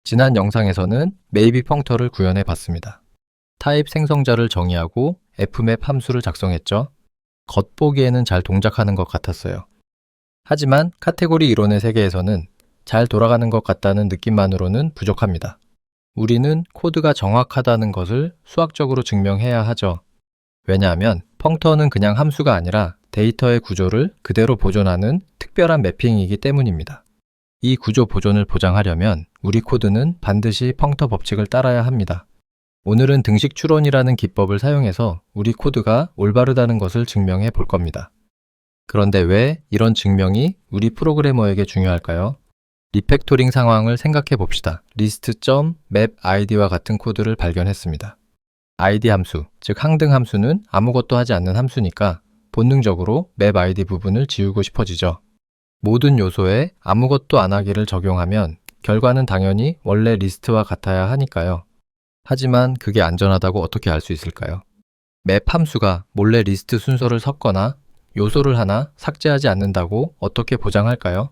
지난 영상에서는 maybe 펑터를 구현해 봤습니다. 타입 생성자를 정의하고 fmap 함수를 작성했죠. 겉보기에는 잘 동작하는 것 같았어요. 하지만 카테고리 이론의 세계에서는 잘 돌아가는 것 같다는 느낌만으로는 부족합니다. 우리는 코드가 정확하다는 것을 수학적으로 증명해야 하죠. 왜냐하면 펑터는 그냥 함수가 아니라 데이터의 구조를 그대로 보존하는 특별한 매핑이기 때문입니다. 이 구조 보존을 보장하려면 우리 코드는 반드시 펑터 법칙을 따라야 합니다. 오늘은 등식 추론이라는 기법을 사용해서 우리 코드가 올바르다는 것을 증명해 볼 겁니다. 그런데 왜 이런 증명이 우리 프로그래머에게 중요할까요? 리팩토링 상황을 생각해 봅시다. list.mapid와 같은 코드를 발견했습니다. id 함수, 즉 항등 함수는 아무것도 하지 않는 함수니까 본능적으로 mapid 부분을 지우고 싶어지죠. 모든 요소에 아무것도 안 하기를 적용하면 결과는 당연히 원래 리스트와 같아야 하니까요. 하지만 그게 안전하다고 어떻게 알 수 있을까요? map 함수가 몰래 리스트 순서를 섞거나 요소를 하나 삭제하지 않는다고 어떻게 보장할까요?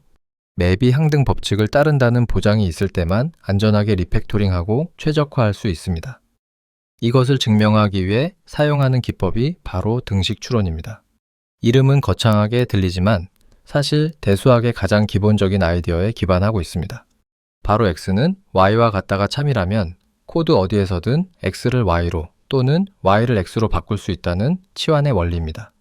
맵이 항등 법칙을 따른다는 보장이 있을 때만 안전하게 리팩토링하고 최적화할 수 있습니다. 이것을 증명하기 위해 사용하는 기법이 바로 등식 추론입니다. 이름은 거창하게 들리지만 사실 대수학의 가장 기본적인 아이디어에 기반하고 있습니다. 바로 x는 y와 같다가 참이라면 코드 어디에서든 x를 y로 또는 y를 x로 바꿀 수 있다는 치환의 원리입니다.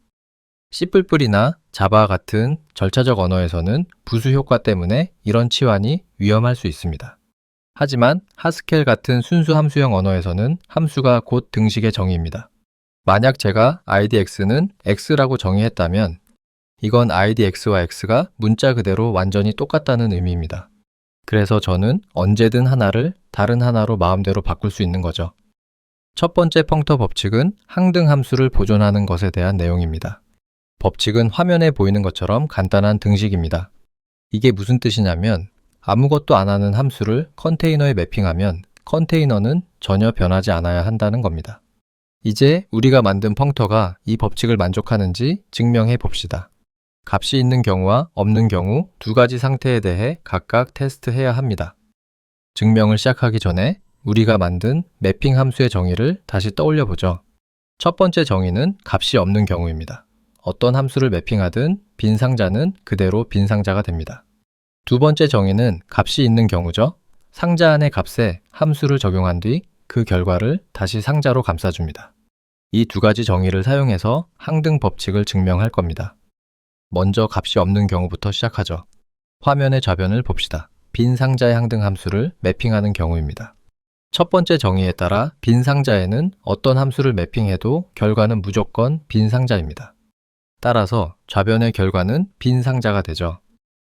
C++이나 자바 같은 절차적 언어에서는 부수 효과 때문에 이런 치환이 위험할 수 있습니다. 하지만 하스켈 같은 순수 함수형 언어에서는 함수가 곧 등식의 정의입니다. 만약 제가 idx는 x라고 정의했다면 이건 idx와 x가 문자 그대로 완전히 똑같다는 의미입니다. 그래서 저는 언제든 하나를 다른 하나로 마음대로 바꿀 수 있는 거죠. 첫 번째 펑터 법칙은 항등 함수를 보존하는 것에 대한 내용입니다. 법칙은 화면에 보이는 것처럼 간단한 등식입니다. 이게 무슨 뜻이냐면 아무것도 안 하는 함수를 컨테이너에 매핑하면 컨테이너는 전혀 변하지 않아야 한다는 겁니다. 이제 우리가 만든 펑터가 이 법칙을 만족하는지 증명해 봅시다. 값이 있는 경우와 없는 경우 두 가지 상태에 대해 각각 테스트해야 합니다. 증명을 시작하기 전에 우리가 만든 매핑 함수의 정의를 다시 떠올려 보죠. 첫 번째 정의는 값이 없는 경우입니다. 어떤 함수를 매핑하든 빈 상자는 그대로 빈 상자가 됩니다. 두 번째 정의는 값이 있는 경우죠. 상자 안의 값에 함수를 적용한 뒤 그 결과를 다시 상자로 감싸줍니다. 이 두 가지 정의를 사용해서 항등 법칙을 증명할 겁니다. 먼저 값이 없는 경우부터 시작하죠. 화면의 좌변을 봅시다. 빈 상자의 항등 함수를 매핑하는 경우입니다. 첫 번째 정의에 따라 빈 상자에는 어떤 함수를 매핑해도 결과는 무조건 빈 상자입니다. 따라서 좌변의 결과는 빈 상자가 되죠.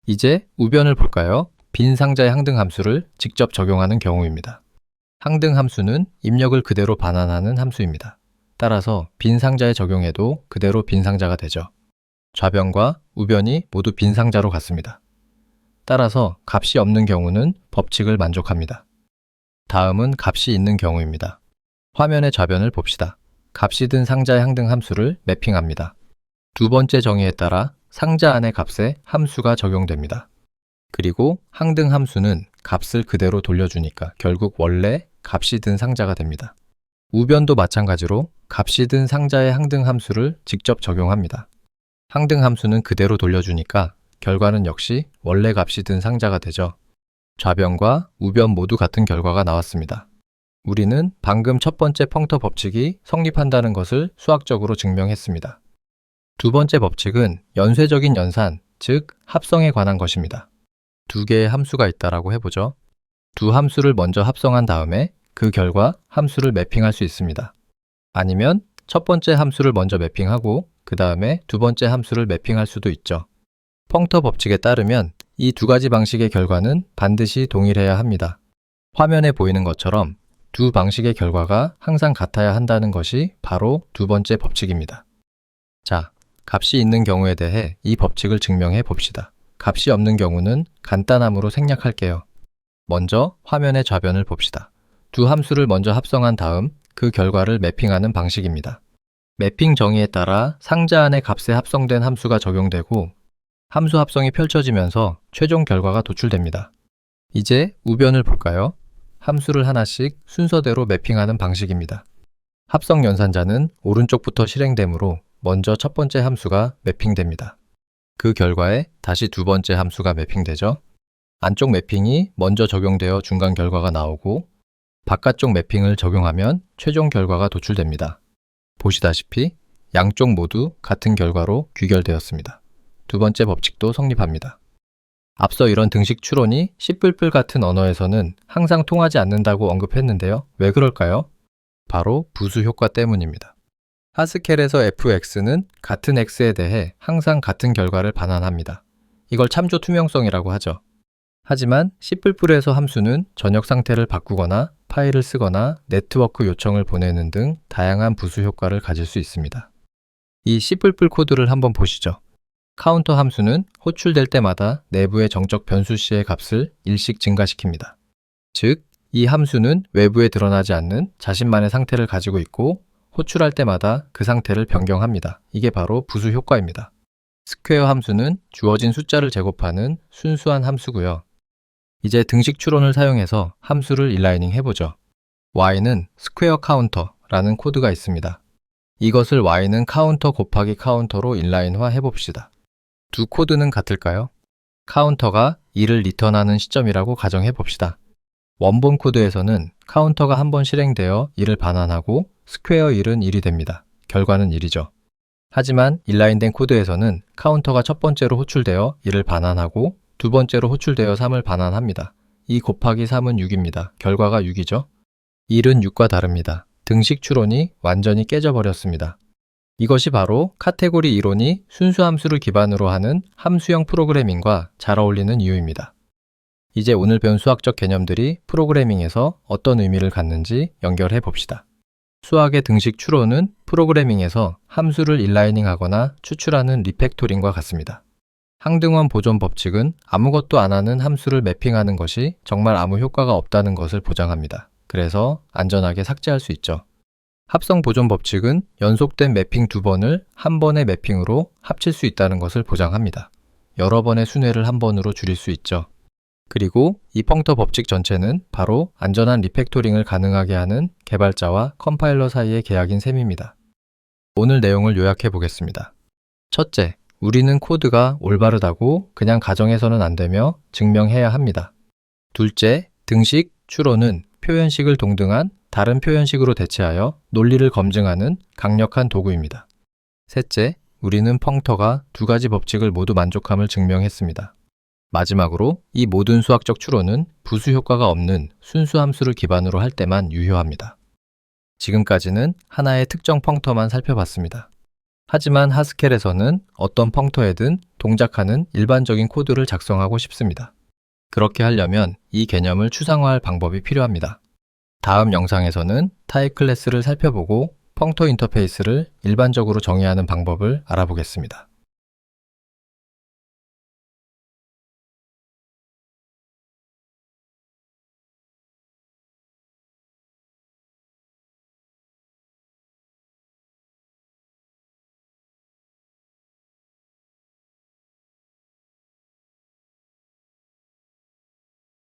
이제 우변을 볼까요? 빈 상자의 항등 함수를 직접 적용하는 경우입니다. 항등 함수는 입력을 그대로 반환하는 함수입니다. 따라서 빈 상자에 적용해도 그대로 빈 상자가 되죠. 좌변과 우변이 모두 빈 상자로 같습니다. 따라서 값이 없는 경우는 법칙을 만족합니다. 다음은 값이 있는 경우입니다. 화면의 좌변을 봅시다. 값이 든 상자의 항등 함수를 매핑합니다. 두 번째 정의에 따라 상자 안의 값에 함수가 적용됩니다. 그리고 항등 함수는 값을 그대로 돌려주니까 결국 원래 값이 든 상자가 됩니다. 우변도 마찬가지로 값이 든 상자의 항등 함수를 직접 적용합니다. 항등 함수는 그대로 돌려주니까 결과는 역시 원래 값이 든 상자가 되죠. 좌변과 우변 모두 같은 결과가 나왔습니다. 우리는 방금 첫 번째 펑터 법칙이 성립한다는 것을 수학적으로 증명했습니다. 두 번째 법칙은 연쇄적인 연산, 즉 합성에 관한 것입니다. 두 개의 함수가 있다라고 해보죠. 두 함수를 먼저 합성한 다음에 그 결과 함수를 매핑할 수 있습니다. 아니면 첫 번째 함수를 먼저 매핑하고 그 다음에 두 번째 함수를 매핑할 수도 있죠. 펑터 법칙에 따르면 이 두 가지 방식의 결과는 반드시 동일해야 합니다. 화면에 보이는 것처럼 두 방식의 결과가 항상 같아야 한다는 것이 바로 두 번째 법칙입니다. 자, 값이 있는 경우에 대해 이 법칙을 증명해 봅시다. 값이 없는 경우는 간단함으로 생략할게요. 먼저 화면의 좌변을 봅시다. 두 함수를 먼저 합성한 다음 그 결과를 매핑하는 방식입니다. 매핑 정의에 따라 상자 안의 값에 합성된 함수가 적용되고 함수 합성이 펼쳐지면서 최종 결과가 도출됩니다. 이제 우변을 볼까요? 함수를 하나씩 순서대로 매핑하는 방식입니다. 합성 연산자는 오른쪽부터 실행되므로 먼저 첫 번째 함수가 매핑됩니다. 그 결과에 다시 두 번째 함수가 매핑되죠. 안쪽 매핑이 먼저 적용되어 중간 결과가 나오고 바깥쪽 매핑을 적용하면 최종 결과가 도출됩니다. 보시다시피 양쪽 모두 같은 결과로 귀결되었습니다. 두 번째 법칙도 성립합니다. 앞서 이런 등식 추론이 C++ 같은 언어에서는 항상 통하지 않는다고 언급했는데요. 왜 그럴까요? 바로 부수 효과 때문입니다. 하스켈에서 fx는 같은 x에 대해 항상 같은 결과를 반환합니다. 이걸 참조 투명성이라고 하죠. 하지만 C++에서 함수는 전역 상태를 바꾸거나 파일을 쓰거나 네트워크 요청을 보내는 등 다양한 부수 효과를 가질 수 있습니다. 이 C++ 코드를 한번 보시죠. 카운터 함수는 호출될 때마다 내부의 정적 변수 C의 값을 1씩 증가시킵니다. 즉, 이 함수는 외부에 드러나지 않는 자신만의 상태를 가지고 있고 호출할 때마다 그 상태를 변경합니다. 이게 바로 부수 효과입니다. 스퀘어 함수는 주어진 숫자를 제곱하는 순수한 함수고요. 이제 등식 추론을 사용해서 함수를 인라이닝 해보죠. y는 스퀘어 카운터라는 코드가 있습니다. 이것을 y는 카운터 곱하기 카운터로 인라인화 해봅시다. 두 코드는 같을까요? 카운터가 2를 리턴하는 시점이라고 가정해봅시다. 원본 코드에서는 카운터가 한 번 실행되어 1을 반환하고 스퀘어 1은 1이 됩니다. 결과는 1이죠. 하지만 인라인된 코드에서는 카운터가 첫 번째로 호출되어 1을 반환하고 두 번째로 호출되어 3을 반환합니다. 2 곱하기 3은 6입니다. 결과가 6이죠. 1은 6과 다릅니다. 등식 추론이 완전히 깨져버렸습니다. 이것이 바로 카테고리 이론이 순수함수를 기반으로 하는 함수형 프로그래밍과 잘 어울리는 이유입니다. 이제 오늘 배운 수학적 개념들이 프로그래밍에서 어떤 의미를 갖는지 연결해 봅시다. 수학의 등식 추론은 프로그래밍에서 함수를 인라이닝하거나 추출하는 리팩토링과 같습니다. 항등원 보존 법칙은 아무것도 안 하는 함수를 매핑하는 것이 정말 아무 효과가 없다는 것을 보장합니다. 그래서 안전하게 삭제할 수 있죠. 합성 보존 법칙은 연속된 매핑 2번을 한 번의 매핑으로 합칠 수 있다는 것을 보장합니다. 여러 번의 순회를 한 번으로 줄일 수 있죠. 그리고 이 펑터 법칙 전체는 바로 안전한 리팩토링을 가능하게 하는 개발자와 컴파일러 사이의 계약인 셈입니다. 오늘 내용을 요약해 보겠습니다. 첫째, 우리는 코드가 올바르다고 그냥 가정해서는 안 되며 증명해야 합니다. 둘째, 등식, 추론은 표현식을 동등한 다른 표현식으로 대체하여 논리를 검증하는 강력한 도구입니다. 셋째, 우리는 펑터가 두 가지 법칙을 모두 만족함을 증명했습니다. 마지막으로 이 모든 수학적 추론은 부수 효과가 없는 순수 함수를 기반으로 할 때만 유효합니다. 지금까지는 하나의 특정 펑터만 살펴봤습니다. 하지만 하스켈에서는 어떤 펑터에든 동작하는 일반적인 코드를 작성하고 싶습니다. 그렇게 하려면 이 개념을 추상화할 방법이 필요합니다. 다음 영상에서는 타입 클래스를 살펴보고 펑터 인터페이스를 일반적으로 정의하는 방법을 알아보겠습니다.